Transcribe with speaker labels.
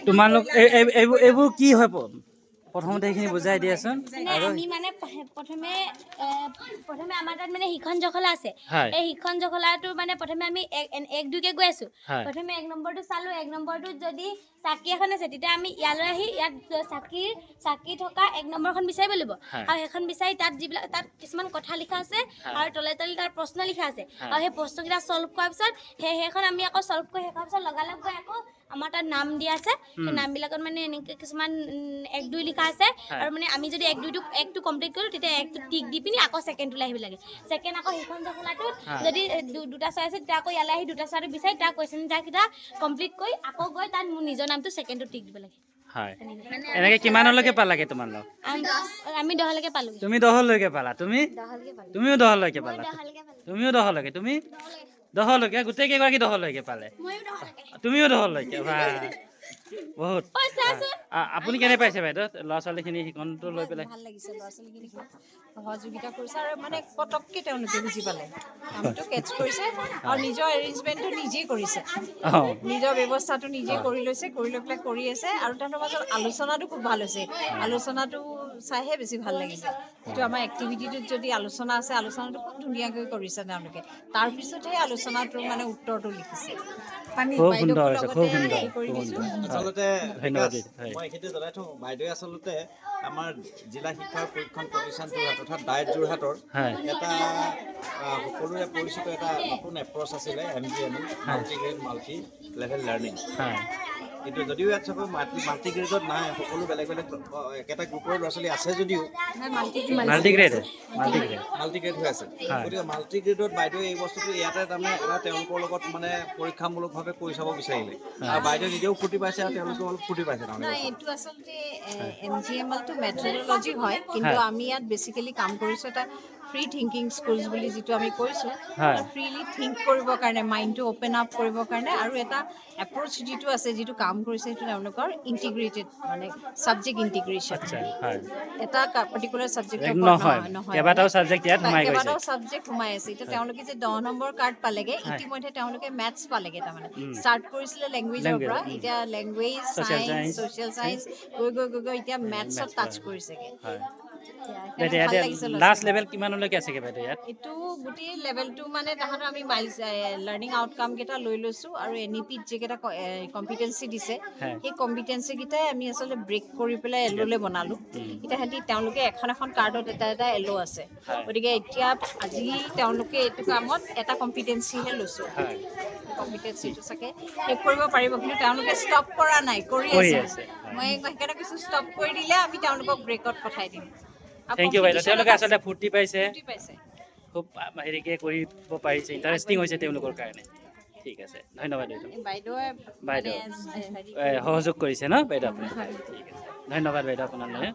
Speaker 1: তোমালোক এইবোৰ কি হয় প্ৰথমতে সেইখিনি বুজাই দিয়াচোন।
Speaker 2: আমি মানে প্ৰথমে আমাৰ তাত মানে শিখন জখলা আছে। এই শিখন জখলাটো মানে প্ৰথমে আমি 1-2কে গৈ আছো। প্ৰথমে 1 নম্বৰটো চালো। 1 নম্বৰটোত যদি চাকি এখন আছে তেতিয়া আমি ইয়ালৈ আহি ইয়াত চাকি থকা 1 নম্বৰখন বিচাৰিব লাগিব। আৰু সেইখন বিচাৰি তাত কিছুমান কথা লিখা আছে আৰু তলে তলে তাৰ প্ৰশ্ন লিখা আছে। আৰু সেই প্ৰশ্নকেইটা সলভ কৰাৰ পিছত সেইখন আমি আকৌ সলভ কৰি শেষৰ পিছত লগালগ গৈ আকৌ আমাৰ তাত নাম দিয়া আছে। সেই নামবিলাকত মানে এনেকৈ কিছুমান 1-2 লিখা আছে। আৰু মানে আমি যদি 1-2টো কমপ্লিট কৰোঁ তেতিয়া 1টো টিক দি পিনি আকৌ ছেকেণ্ডটোলৈ আহিব লাগে। ছেকেণ্ড আকৌ সেইখন জখলাটোত যদি 2টা চৰাই আছে তেতিয়া আকৌ ইয়ালৈ আহি 2টা চৰাইটো বিচাৰি তাৰ কুৱেশ্যন কেইটা কমপ্লিট কৰি আকৌ গৈ তাত মোৰ নিজৰ নামটো ছেকেণ্ডটো টিক দিব লাগে।
Speaker 1: হয়, এনেকৈ কিমানলৈকে পালাগে তোমালোক?
Speaker 2: আমি 10লৈকে পালোঁ।
Speaker 1: তুমি 10লৈকে পালা? তুমিও 10লৈকে পালা? তুমিও 10লৈকে? তুমি 10লৈকে? গোটেই কেইগৰাকী 10লৈকে পালে? তুমিও 10লৈকে? বহুত। আপুনি কেনে পাইছে বাইদেউ ল'ৰা ছোৱালীখিনি শিকনটো লৈ পেলাই?
Speaker 3: ভাল লাগিছে, ল'ৰা ছোৱালীখিনি সহযোগিতা কৰিছে আৰু মানে পটককৈ তেওঁলোকে বুজি পালে, কামটো কেটচ কৰিছে আৰু নিজৰ এৰেঞ্জমেণ্টটো নিজেই কৰিছে, নিজৰ ব্যৱস্থাটো নিজেই কৰি লৈছে, কৰি লৈ পেলাই কৰি আছে। আৰু তাহাঁতৰ মাজত আলোচনাটো খুব ভাল হৈছে। আলোচনাটো চাইহে বেছি ভাল লাগিছে। যিটো আমাৰ এক্টিভিটিটোত যদি আলোচনা আছে, আলোচনাটো খুব ধুনীয়াকৈ কৰিছে তেওঁলোকে। তাৰপিছতহে আলোচনাটোৰ মানে উত্তৰটো লিখিছে।
Speaker 1: খুব সুন্দৰ হৈছে, খুব সুন্দৰ।
Speaker 4: আচলতে মই এইখিনি জনাই থওঁ, বাইদেৱে আচলতে আমাৰ জিলা শিক্ষা প্ৰশিক্ষণ প্ৰতিষ্ঠান যোৰহাট অৰ্থাৎ ডায়েট যোৰহাটৰ এটা সকলোৰে পৰিচিত এটা নতুন এপ্ৰচ আছিলে MGM মাল্টিগ্ৰেড মাল্টি লেভেল লাৰ্ণিং। কিন্তু যদিও ইয়াত চব মাল্টিগ্ৰেডত নাই, সকলো বেলেগ বেলেগ একেটা গ্ৰুপৰ ল'ৰা ছোৱালী আছে যদিও মাল্টিগ্ৰেড হৈ আছে। গতিকে মাল্টিগ্ৰেডত বাইদেৱে এই বস্তুটো ইয়াতে তাৰমানে এটা তেওঁলোকৰ লগত মানে পৰীক্ষামূলকভাৱে কৰি চাব বিচাৰিলে। আৰু বাইদেউ নিজেও ফূৰ্তি পাইছে আৰু তেওঁলোকেও অলপ ফূৰ্তি পাইছে।
Speaker 3: নাই, এইটো আচলতে MGMLটো মেথডলজি হয়, কিন্তু আমি ইয়াত বেচিকেলি কাম কৰিছোঁ এটা ফ্ৰী থিংকিং স্কুলছ বুলি যিটো আমি কৈছোঁ, ফ্ৰীলি থিংক কৰিবৰ কাৰণে, মাইণ্ডটো অ'পেন আপ কৰিবৰ কাৰণে। আৰু এটা এপ্ৰ'চ যিটো আছে, যিটো কাম কৰিছে, সেইটো তেওঁলোকৰ ইণ্টিগ্ৰেটেড মানে ছাবজেক্ট ইণ্টিগ্ৰেশ্যন। এটা পাৰ্টিকুলাৰ ছাবজেক্টৰ নহয়,
Speaker 1: কেইবাটাও ছাবজেক্ট
Speaker 3: সোমাই আছে। এতিয়া তেওঁলোকে যে 10 নম্বৰ কাৰ্ড পালেগে, ইতিমধ্যে তেওঁলোকে মেথছ পালেগে। তাৰমানে ষ্টাৰ্ট কৰিছিলে লেংগুৱেজৰ পৰা, এতিয়া লেংগুৱেজ, চায়েন্স, ছ'চিয়েল চায়েন্স গৈ এতিয়া মেথছত টাচ কৰিছেগে।
Speaker 1: লাষ্ট লেভেল কিমানলৈকে আছেগে বাইদেউ ইয়াত?
Speaker 3: এইটো গোটেই লেভেলটো মানে তাহাঁতৰ আমি লাৰ্ণিং আউটকাম কেইটা লৈ লৈছোঁ আৰু NEPত যিকেইটা কম্পিটেঞ্চি দিছে, সেই কম্পিটেঞ্চি কেইটাই আমি আচলতে ব্ৰেক কৰি পেলাই এল'লৈ বনালোঁ। এতিয়া তেওঁলোকে এখন কাৰ্ডত এটা এল' আছে। গতিকে এতিয়া আজি তেওঁলোকে এইটো কামত এটা কম্পিটেঞ্চিহে লৈছোঁ। কম্পিটেঞ্চিটো চাগে শেষ কৰিব পাৰিব, কিন্তু তেওঁলোকে ষ্টপ কৰা নাই, কৰি আছে। মই সেইকাৰণে কৈছোঁ ষ্টপ কৰি দিলে আমি তেওঁলোকক ব্ৰেকত পঠাই দিম।
Speaker 1: থেংক ইউ বাইদেউ। তেওঁলোকে আচলতে ফূৰ্তি পাইছে, খুব হেৰিকে কৰিব পাৰিছে, ইণ্টাৰেষ্টিং হৈছে তেওঁলোকৰ কাৰণে। ঠিক আছে, ধন্যবাদ বাইদেউ। সহযোগ কৰিছে ন বাইদেউ আপুনি? ঠিক আছে, ধন্যবাদ বাইদেউ আপোনালৈ।